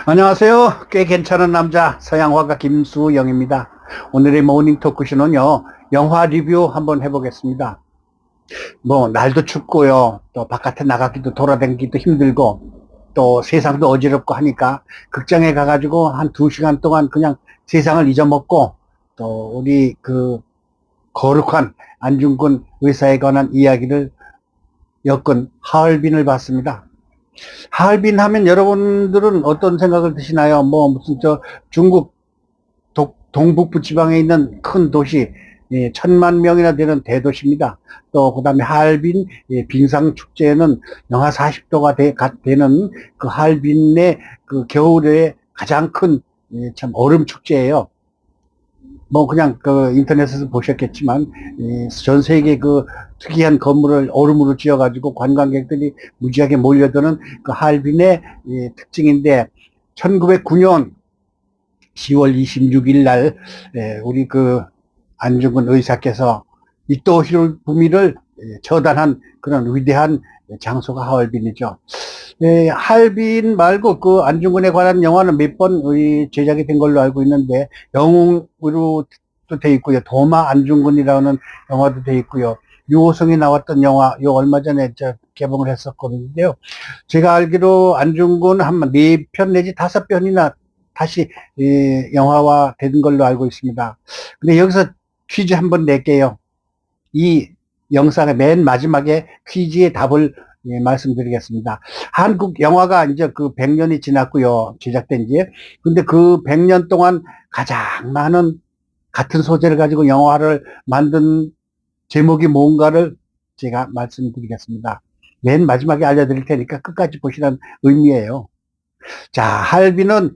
안녕하세요. 꽤 괜찮은 남자 서양화가 김수영입니다. 오늘의 모닝 토크쇼는요, 영화 리뷰 한번 해보겠습니다. 뭐 날도 춥고요, 또 바깥에 나가기도 돌아다니기도 힘들고, 또 세상도 어지럽고 하니까 극장에 가가지고 한 2시간 동안 그냥 세상을 잊어먹고, 또 우리 그 거룩한 안중근 의사에 관한 이야기를 엮은 하얼빈을 봤습니다. 하얼빈 하면 여러분들은 어떤 생각을 드시나요? 뭐 무슨 저 중국 동북부 지방에 있는 큰 도시, 1,000만 명이나 되는 대도시입니다. 또 그다음에 하얼빈 빙상 축제는 영하 40도가 되는 그 하얼빈의 그 겨울에 가장 큰 참 얼음 축제예요. 뭐 그냥 그 인터넷에서 보셨겠지만 전 세계 그 특이한 건물을 얼음으로 지어가지고 관광객들이 무지하게 몰려드는 그 하얼빈의 특징인데, 1909년 10월 26일 날 우리 그 안중근 의사께서 이토 히로부미를 처단한 그런 위대한 장소가 하얼빈이죠. 하얼빈 말고 그 안중근에 관한 영화는 몇 번 제작이 된 걸로 알고 있는데, 영웅으로 또 돼 있고요. 도마 안중근이라는 영화도 돼 있고요. 유호성이 나왔던 영화, 요 얼마 전에 개봉을 했었거든요. 제가 알기로 안중근 한 4편 내지 5편이나 다시 영화화 된 걸로 알고 있습니다. 근데 여기서 퀴즈 한번 낼게요. 이 영상의 맨 마지막에 퀴즈의 답을 말씀드리겠습니다. 한국 영화가 이제 그 100년이 지났고요. 제작된 지. 근데 그 100년 동안 가장 많은 같은 소재를 가지고 영화를 만든 제목이 뭔가를 제가 말씀드리겠습니다. 맨 마지막에 알려드릴 테니까 끝까지 보시라는 의미예요. 자, 할비는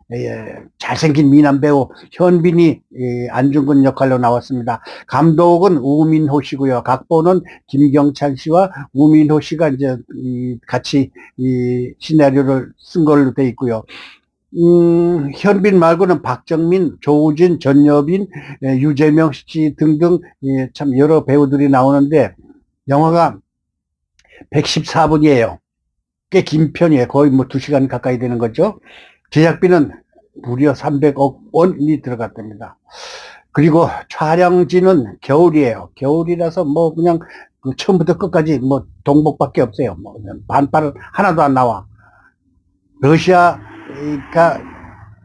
잘생긴 미남 배우 현빈이 안중근 역할로 나왔습니다. 감독은 우민호 씨고요. 각본은 김경찬 씨와 우민호 씨가 이제 같이 시나리오를 쓴 걸로 돼 있고요. 현빈 말고는 박정민, 조우진, 전여빈, 유재명 씨 등등 참 여러 배우들이 나오는데, 영화가 114분이에요. 꽤 긴 편이에요. 거의 뭐 2시간 가까이 되는 거죠. 제작비는 무려 300억 원이 들어갔답니다. 그리고 촬영지는 겨울이에요. 겨울이라서 뭐 그냥 그 처음부터 끝까지 뭐 동복밖에 없어요. 뭐 반팔은 하나도 안 나와. 러시아가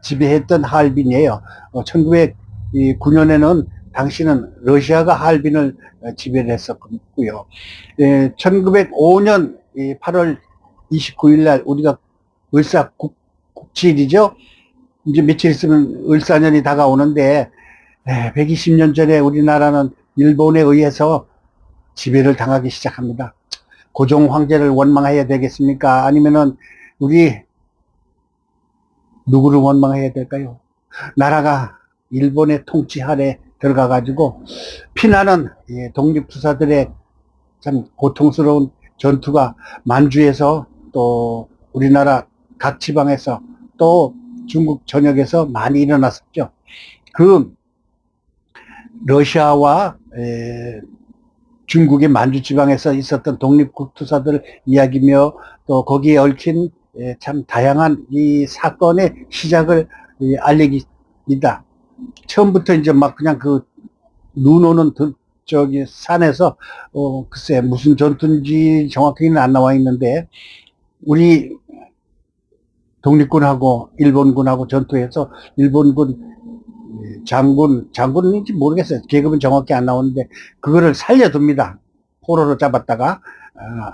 지배했던 하얼빈이에요. 1909년에는 당시는 러시아가 하얼빈을 지배를 했었고요. 1905년 8월 29일 날 우리가 을사 국치일이죠. 이제 며칠 있으면 을사년이 다가오는데, 120년 전에 우리나라는 일본에 의해서 지배를 당하기 시작합니다. 고종 황제를 원망해야 되겠습니까? 아니면은 우리 누구를 원망해야 될까요? 나라가 일본의 통치 아래 들어가 가지고 피나는 독립투사들의 참 고통스러운 전투가 만주에서, 또 우리나라 각 지방에서, 또 중국 전역에서 많이 일어났었죠. 그 러시아와 중국의 만주 지방에서 있었던 독립투사들 이야기며, 또 거기에 얽힌 참 다양한 이 사건의 시작을 알리기입니다. 처음부터 이제 막 그냥 그 눈 오는 저기 산에서 글쎄 무슨 전투인지 정확히는 안 나와 있는데, 우리 독립군하고 일본군하고 전투해서 일본군 장군인지 모르겠어요. 계급은 정확히 안 나오는데 그거를 살려둡니다. 포로로 잡았다가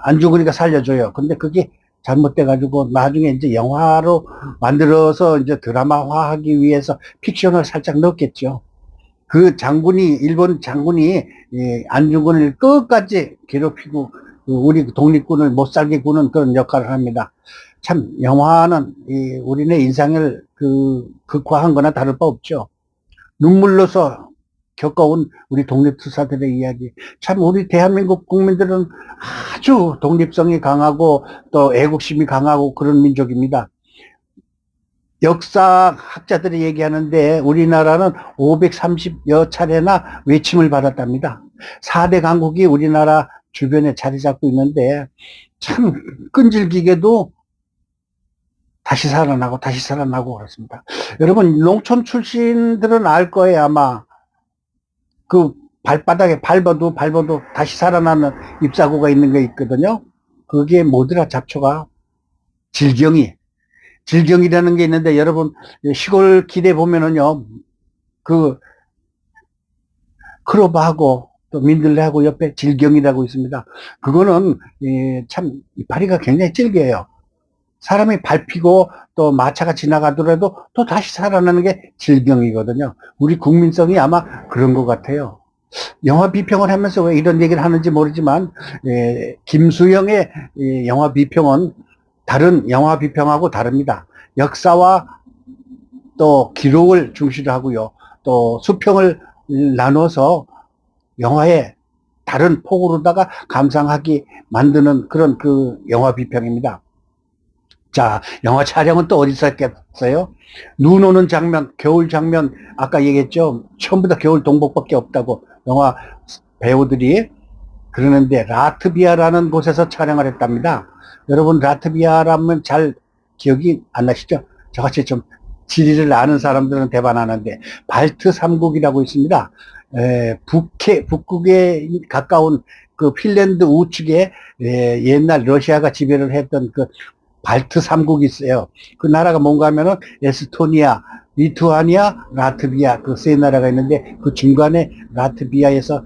안 죽으니까 살려줘요. 근데 그게 잘못돼가지고 나중에 이제 영화로 만들어서 이제 드라마화하기 위해서 픽션을 살짝 넣었겠죠. 그 장군이, 일본 장군이 안중근을 끝까지 괴롭히고 우리 독립군을 못 살게 구는 그런 역할을 합니다. 참 영화는 우리네 인상을 극화한 거나 다를 바 없죠. 눈물로서 겪어온 우리 독립투사들의 이야기. 참 우리 대한민국 국민들은 아주 독립성이 강하고 또 애국심이 강하고 그런 민족입니다. 역사학자들이 얘기하는데 우리나라는 530여 차례나 외침을 받았답니다. 4대 강국이 우리나라 주변에 자리 잡고 있는데, 참 끈질기게도 다시 살아나고 다시 살아나고 그렇습니다. 여러분 농촌 출신들은 알 거예요. 아마 그 발바닥에 밟아도 다시 살아나는 잎사구가 있는 게 있거든요. 그게 뭐더라 잡초가 질경이 질경이라는 게 있는데 여러분 시골 길에 보면은요 그 크로바하고 또 민들레하고 옆에 질경이라고 있습니다. 그거는 참 이파리가 굉장히 질겨요. 사람이 밟히고 또 마차가 지나가더라도 또 다시 살아나는 게 질병이거든요. 우리 국민성이 아마 그런 것 같아요. 영화 비평을 하면서 왜 이런 얘기를 하는지 모르지만 김수영의 영화 비평은 다른 영화 비평하고 다릅니다. 역사와 또 기록을 중시를 하고요. 또 수평을 나눠서 영화의 다른 폭으로다가 감상하게 만드는 그런 그 영화 비평입니다. 자, 영화 촬영은 또 어디서 했겠어요? 눈 오는 장면, 겨울 장면, 아까 얘기했죠? 전부 다 겨울 동복밖에 없다고 영화 배우들이 그러는데 라트비아라는 곳에서 촬영을 했답니다. 여러분 라트비아라면 잘 기억이 안 나시죠? 저같이 좀 지리를 아는 사람들은 대반하는데 발트 3국이라고 있습니다. 북극에 가까운 그 핀란드 우측에 옛날 러시아가 지배를 했던 그 발트 3국이 있어요. 그 나라가 뭔가 하면은 에스토니아, 리투아니아, 라트비아 그 세 나라가 있는데 그 중간에 라트비아에서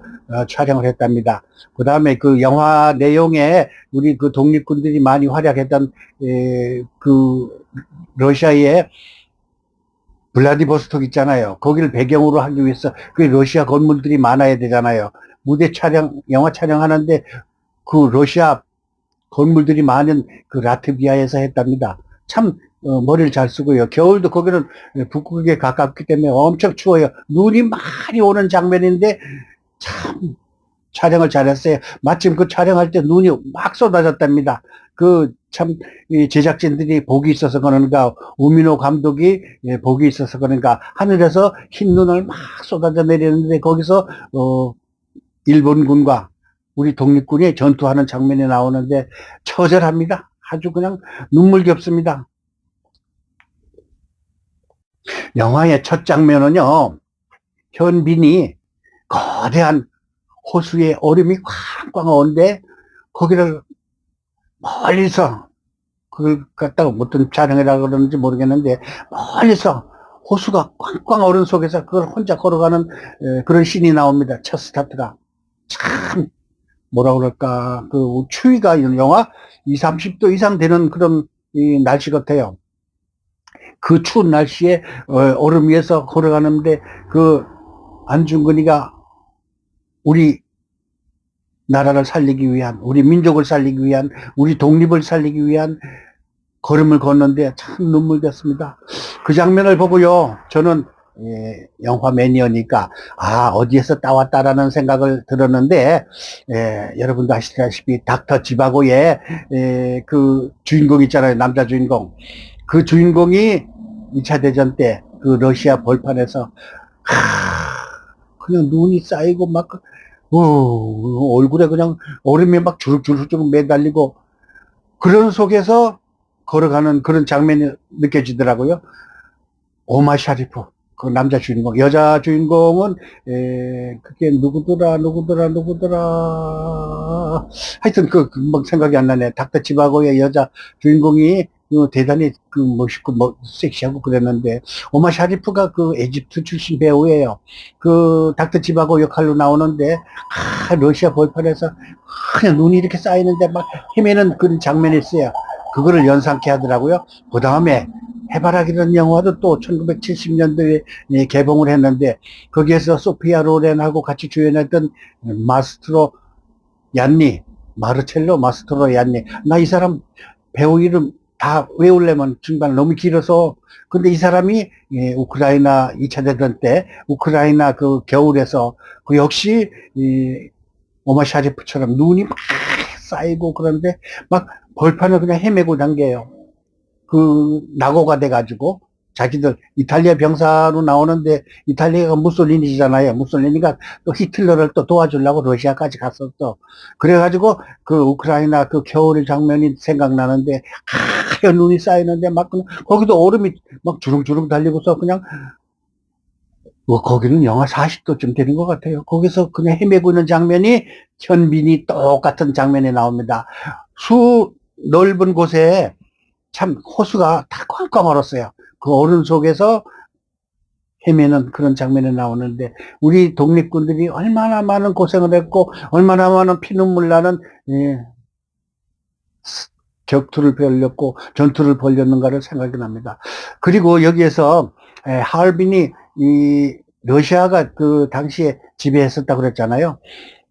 촬영을 했답니다. 그 다음에 그 영화 내용에 우리 그 독립군들이 많이 활약했던 그 러시아의 블라디보스톡 있잖아요. 거기를 배경으로 하기 위해서 그 러시아 건물들이 많아야 되잖아요. 무대 촬영, 영화 촬영하는데 그 러시아 건물들이 많은 그 라트비아에서 했답니다. 참 머리를 잘 쓰고요. 겨울도 거기는 북극에 가깝기 때문에 엄청 추워요. 눈이 많이 오는 장면인데 참 촬영을 잘했어요. 마침 그 촬영할 때 눈이 막 쏟아졌답니다. 그 참 제작진들이 복이 있어서 그런가 우민호 감독이 복이 있어서 그런가 하늘에서 흰 눈을 막 쏟아져 내리는데 거기서 일본군과 우리 독립군이 전투하는 장면이 나오는데 처절합니다. 아주 그냥 눈물겹습니다. 영화의 첫 장면은요, 현빈이 거대한 호수에 얼음이 꽝꽝 오는데 거기를 멀리서 그걸 갖다가 어떤 촬영이라 그러는지 모르겠는데 멀리서 호수가 꽝꽝 얼음 속에서 그걸 혼자 걸어가는 그런 씬이 나옵니다. 첫 스타트가 참 뭐라 그럴까 그 추위가 영하 2, 30도 이상 되는 그런 이 날씨 같아요. 그 추운 날씨에 얼음 위에서 걸어가는데 그 안중근이가 우리 나라를 살리기 위한 우리 민족을 살리기 위한 우리 독립을 살리기 위한 걸음을 걷는데 참 눈물겼습니다. 그 장면을 보고요 저는 영화 매니어니까 어디에서 따왔다라는 생각을 들었는데 여러분도 아시다시피 닥터 지바고의 그 주인공 있잖아요. 남자 주인공. 그 주인공이 2차 대전 때 그 러시아 벌판에서 그냥 눈이 쌓이고 막 얼굴에 그냥 얼음이 막 주룩주룩 매달리고 그런 속에서 걸어가는 그런 장면이 느껴지더라고요. 오마 샤리프 그 남자 주인공 여자 주인공은 그게 누구더라 하여튼 그 금방 생각이 안 나네. 닥터 지바고의 여자 주인공이 대단히 그 멋있고 섹시하고 그랬는데 오마 샤리프가 그 에집트 출신 배우예요. 그 닥터 지바고 역할로 나오는데 러시아 벌판에서 그냥 눈이 이렇게 쌓이는데 막 헤매는 그런 장면이 있어요. 그거를 연상케 하더라고요. 그 다음에 해바라기라는 영화도 또 1970년도에 개봉을 했는데 거기에서 소피아 로렌하고 같이 주연했던 마스트로 얀니 마르첼로 마스트로 얀니 나 이 사람 배우 이름 다 외우려면 중간 너무 길어서 근데 이 사람이 우크라이나 2차 대전 때 우크라이나 그 겨울에서 그 역시 오마 샤리프처럼 눈이 막 쌓이고 그런데 막 벌판을 그냥 헤매고 당겨요. 그 낙오가 돼가지고 자기들 이탈리아 병사로 나오는데 이탈리아가 무솔리니잖아요. 무솔리니가 또 히틀러를 또 도와주려고 러시아까지 갔었어. 그래가지고 그 우크라이나 그 겨울 장면이 생각나는데 하얀 눈이 쌓이는데 막 거기도 얼음이 막 주렁주렁 달리고서 그냥 뭐 거기는 영하 40도쯤 되는 것 같아요. 거기서 그냥 헤매고 있는 장면이 현빈이 똑같은 장면이 나옵니다. 넓은 곳에 참 호수가 다 꽝꽝 얼었어요. 그 얼음 속에서 헤매는 그런 장면이 나오는데 우리 독립군들이 얼마나 많은 고생을 했고 얼마나 많은 피눈물 나는 격투를 벌였고 전투를 벌였는가를 생각이 납니다. 그리고 여기에서 하얼빈이 이 러시아가 그 당시에 지배했었다고 그랬잖아요.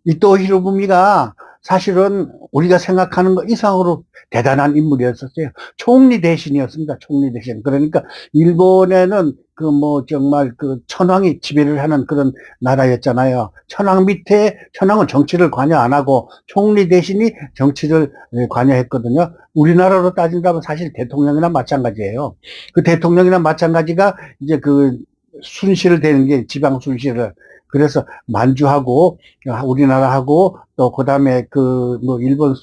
이토 히로부미가 사실은 우리가 생각하는 것 이상으로 대단한 인물이었었어요. 총리 대신이었습니다. 총리 대신. 그러니까 일본에는 그 뭐 정말 그 천황이 지배를 하는 그런 나라였잖아요. 천황 밑에 천황은 정치를 관여 안 하고 총리 대신이 정치를 관여했거든요. 우리나라로 따진다면 사실 대통령이나 마찬가지예요. 그 대통령이나 마찬가지가 이제 그 순시를 되는 게 지방 순시를 그래서 만주하고 우리나라하고 또 그다음에 그 뭐 일본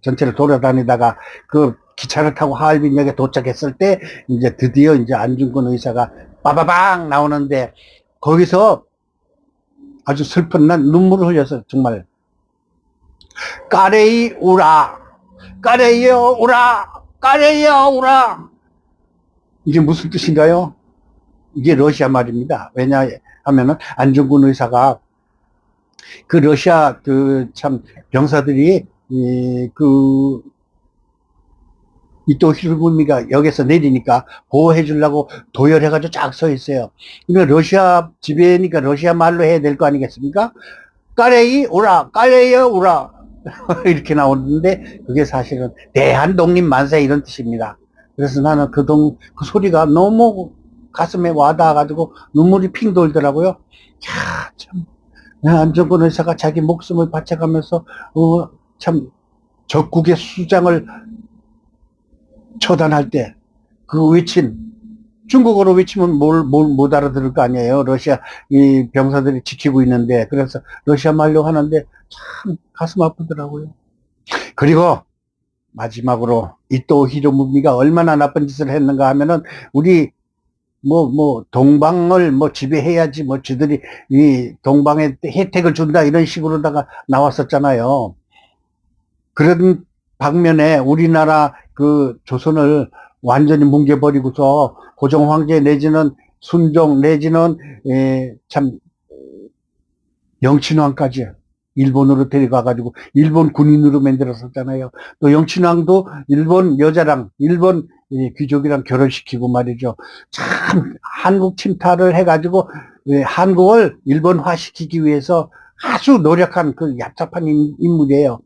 전체를 돌아다니다가 그 기차를 타고 하얼빈역에 도착했을 때 이제 드디어 이제 안중근 의사가 빠바방 나오는데 거기서 아주 슬픈 난 눈물을 흘려서 정말 까레이 우라 까레이요 우라 까레이요 우라 이게 무슨 뜻인가요? 이게 러시아 말입니다. 왜냐하면은 안중근 의사가 그 러시아 그 참 병사들이 이토 히로부미가 역에서 내리니까 보호해 주려고 도열해가지고 쫙 서 있어요. 그러니까 러시아 지배니까 러시아 말로 해야 될 거 아니겠습니까? 까레이 오라, 까레이요 오라 이렇게 나오는데 그게 사실은 대한 독립 만세 이런 뜻입니다. 그래서 나는 그 소리가 너무 가슴에 와닿아가지고 눈물이 핑 돌더라고요. 야, 참. 안중근 의사가 자기 목숨을 바쳐가면서, 참, 적국의 수장을 처단할 때, 그 외침, 중국어로 외치면 못 알아들을 거 아니에요. 러시아, 이 병사들이 지키고 있는데, 그래서 러시아 말로 하는데, 참, 가슴 아프더라고요. 그리고, 마지막으로, 이토 히로부미가 얼마나 나쁜 짓을 했는가 하면은, 우리 동방을 지배해야지, 쥐들이 이 동방에 혜택을 준다, 이런 식으로다가 나왔었잖아요. 그런 방면에 우리나라 그 조선을 완전히 뭉개버리고서 고종 황제 내지는 순종 내지는, 참, 영친왕까지 일본으로 데려가가지고 일본 군인으로 만들었었잖아요. 또 영친왕도 일본 여자랑 일본 귀족이랑 결혼시키고 말이죠. 참 한국 침탈을 해가지고 한국을 일본화시키기 위해서 아주 노력한 그 얍삽한 인물이에요.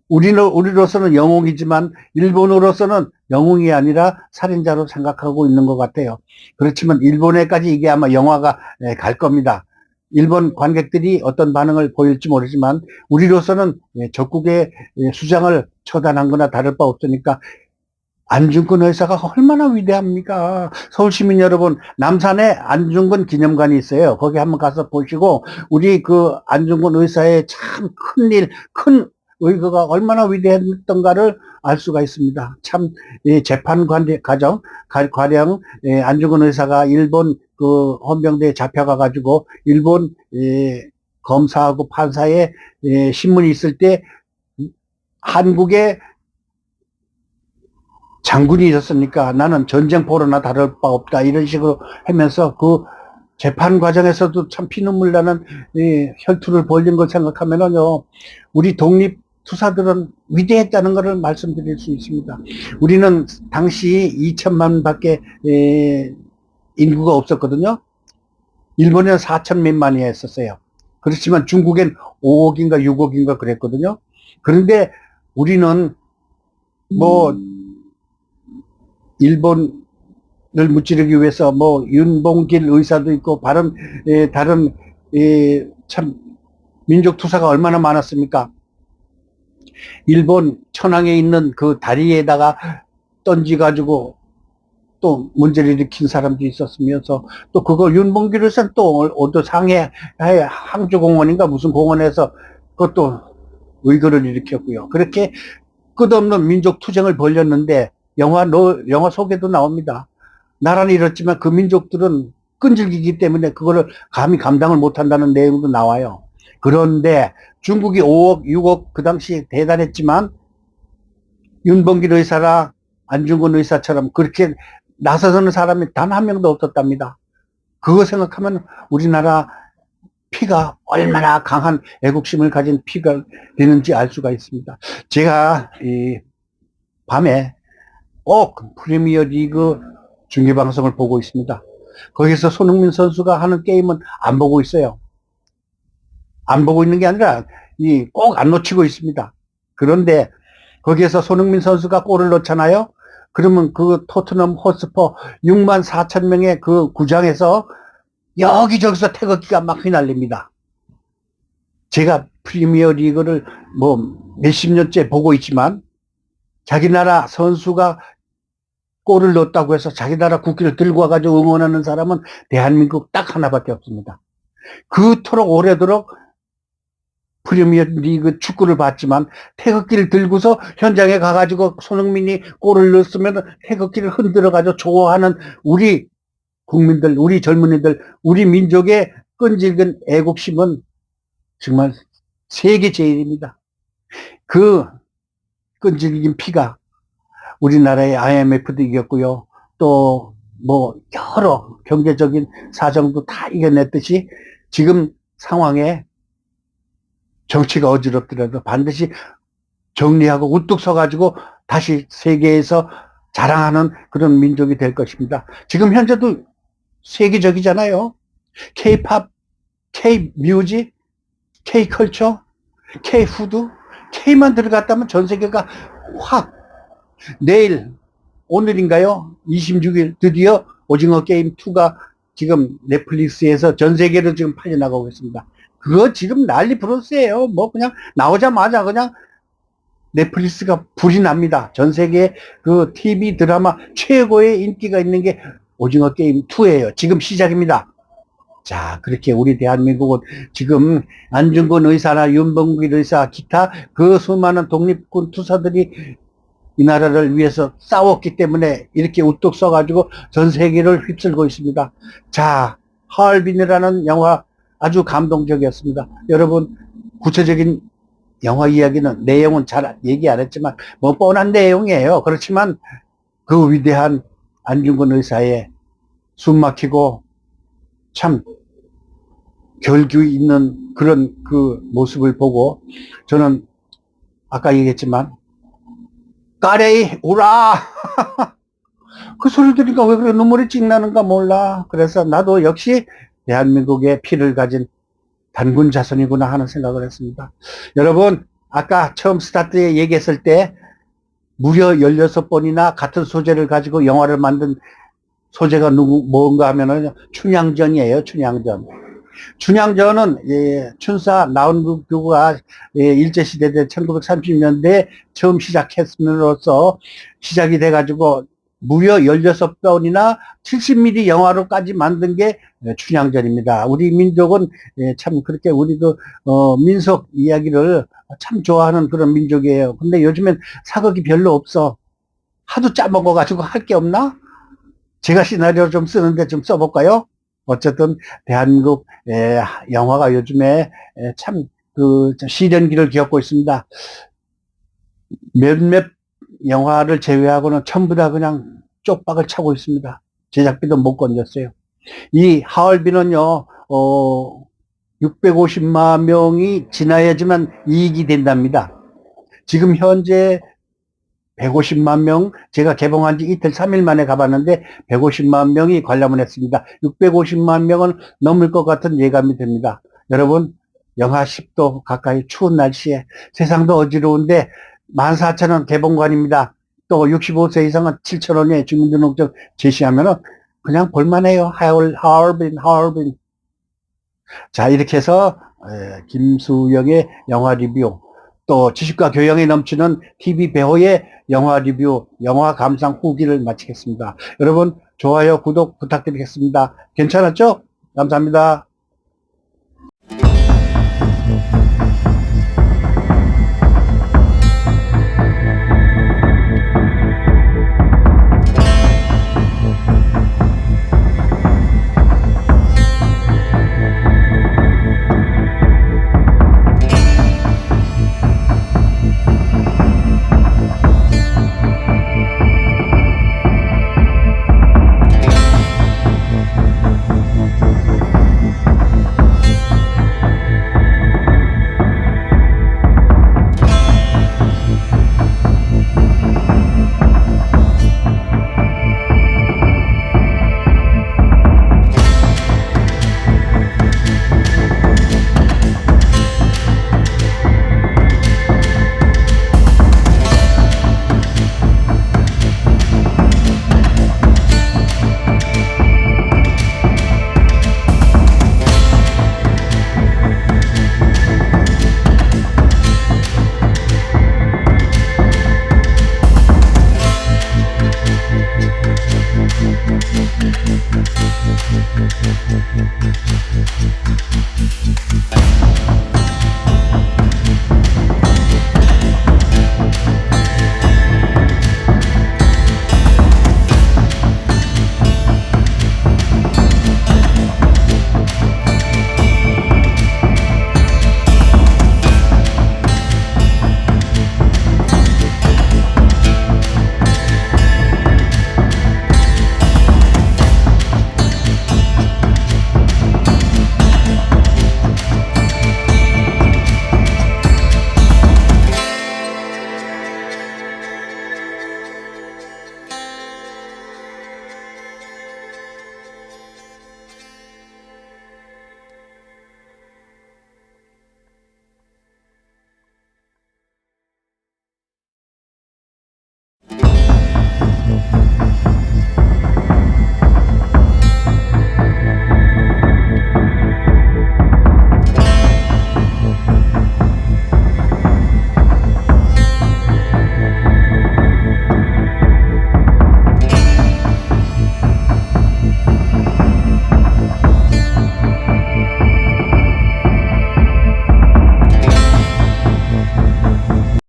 우리로서는 영웅이지만 일본으로서는 영웅이 아니라 살인자로 생각하고 있는 것 같아요. 그렇지만 일본에까지 이게 아마 영화가 갈 겁니다. 일본 관객들이 어떤 반응을 보일지 모르지만 우리로서는 적국의 수장을 처단한 거나 다를 바 없으니까 안중근 의사가 얼마나 위대합니까? 서울시민 여러분, 남산에 안중근 기념관이 있어요. 거기 한번 가서 보시고 우리 그 안중근 의사의 참 큰 의거가 얼마나 위대했던가를 알 수가 있습니다. 참 재판 과정 가령 안중근 의사가 일본 그 헌병대에 잡혀가 가지고 일본 검사하고 판사의 신문이 있을 때 한국의 장군이 있었으니까 나는 전쟁포로나 다를 바 없다 이런 식으로 하면서 그 재판 과정에서도 참 피눈물 나는 혈투를 벌린 걸 생각하면은요 우리 독립 투사들은 위대했다는 것을 말씀드릴 수 있습니다. 우리는 당시 2천만 밖에 인구가 없었거든요. 일본에는 4천 몇만이 했었어요. 그렇지만 중국엔 5억인가 6억인가 그랬거든요. 그런데 우리는 일본을 무찌르기 위해서 윤봉길 의사도 있고 다른 참 민족 투사가 얼마나 많았습니까? 일본 천황에 있는 그 다리에다가 던지가지고 또 문제를 일으킨 사람도 있었으면서 또 그걸 윤봉길 의사는 또 어디 상해 항저공원인가 무슨 공원에서 그것도 의거를 일으켰고요. 그렇게 끝없는 민족 투쟁을 벌였는데 영화 속에도 나옵니다. 나라는 이렇지만 그 민족들은 끈질기기 때문에 그거를 감히 감당을 못한다는 내용도 나와요. 그런데 중국이 5억, 6억 그 당시 대단했지만 윤봉길 의사라 안중근 의사처럼 그렇게 나서서는 사람이 단 한 명도 없었답니다. 그거 생각하면 우리나라 피가 얼마나 강한 애국심을 가진 피가 되는지 알 수가 있습니다. 제가 이 밤에 꼭 프리미어 리그 중계방송을 보고 있습니다. 거기서 손흥민 선수가 하는 게임은 안 보고 있어요. 안 보고 있는 게 아니라 꼭 안 놓치고 있습니다. 그런데 거기에서 손흥민 선수가 골을 넣잖아요. 그러면 그 토트넘 호스퍼 6만 4천 명의 그 구장에서 여기저기서 태극기가 막 휘날립니다. 제가 프리미어 리그를 뭐 몇십 년째 보고 있지만 자기 나라 선수가 골을 넣었다고 해서 자기 나라 국기를 들고 와가지고 응원하는 사람은 대한민국 딱 하나밖에 없습니다. 그토록 오래도록 프리미어 리그 축구를 봤지만 태극기를 들고서 현장에 가가지고 손흥민이 골을 넣었으면 태극기를 흔들어가지고 좋아하는 우리 국민들, 우리 젊은이들, 우리 민족의 끈질긴 애국심은 정말 세계 제일입니다. 그 끈질긴 피가 우리나라의 IMF도 이겼고요. 또 뭐 여러 경제적인 사정도 다 이겨냈듯이 지금 상황에 정치가 어지럽더라도 반드시 정리하고 우뚝 서가지고 다시 세계에서 자랑하는 그런 민족이 될 것입니다. 지금 현재도 세계적이잖아요. K-팝, K-뮤직, K-컬처, K-푸드, K만 들어갔다면 전 세계가 확 내일 오늘인가요? 26일 드디어 오징어 게임 2가 지금 넷플릭스에서 전 세계로 지금 팔려나가고 있습니다. 그거 지금 난리 브로스예요. 뭐 그냥 나오자마자 그냥 넷플릭스가 불이 납니다. 전 세계 그 TV 드라마 최고의 인기가 있는 게 오징어 게임 2예요. 지금 시작입니다. 자, 그렇게 우리 대한민국은 지금 안중근 의사나 윤봉길 의사, 기타 그 수많은 독립군 투사들이 이 나라를 위해서 싸웠기 때문에 이렇게 우뚝 서가지고 전 세계를 휩쓸고 있습니다. 자, 하얼빈이라는 영화 아주 감동적이었습니다. 여러분, 구체적인 영화 이야기는 내용은 잘 얘기 안 했지만 뭐 뻔한 내용이에요. 그렇지만 그 위대한 안중근 의사의 숨막히고 참 결기 있는 그런 그 모습을 보고 저는 아까 얘기했지만 까레이 오라 그 소리 들으니까 왜 그래 눈물이 찡 나는가 몰라. 그래서 나도 역시 대한민국의 피를 가진 단군 자손이구나 하는 생각을 했습니다. 여러분 아까 처음 스타트에 얘기했을 때 무려 16번이나 같은 소재를 가지고 영화를 만든 소재가 뭔가 하면은 춘향전이에요. 춘향전. 춘향전은 춘사 나온규가 일제시대 때 1930년대에 처음 시작했음으로써 시작이 돼가지고 무려 16번이나 70mm 영화로까지 만든 게 춘향전입니다. 우리 민족은 참 그렇게 우리도 민속 이야기를 참 좋아하는 그런 민족이에요. 근데 요즘엔 사극이 별로 없어. 하도 짜먹어가지고 할 게 없나? 제가 시나리오 좀 쓰는데 좀 써볼까요? 어쨌든 대한민국 영화가 요즘에 참 그 시련기를 겪고 있습니다. 몇몇 영화를 제외하고는 전부 다 그냥 쪽박을 차고 있습니다. 제작비도 못 건졌어요. 이 하얼빈은요 650만 명이 지나야지만 이익이 된답니다. 지금 현재 150만 명, 제가 개봉한 지 이틀 3일 만에 가봤는데 150만 명이 관람을 했습니다. 650만 명은 넘을 것 같은 예감이 듭니다. 여러분, 영하 10도 가까이 추운 날씨에 세상도 어지러운데 14,000원 개봉관입니다. 또 65세 이상은 7,000원에 주민등록증 제시하면은 그냥 볼만해요. 하얼빈. 자, 이렇게 해서 김수영의 영화 리뷰 또 지식과 교養이 넘치는 TV 배호의 영화 리뷰, 영화 감상 후기를 마치겠습니다. 여러분 좋아요, 구독 부탁드리겠습니다. 괜찮았죠? 감사합니다.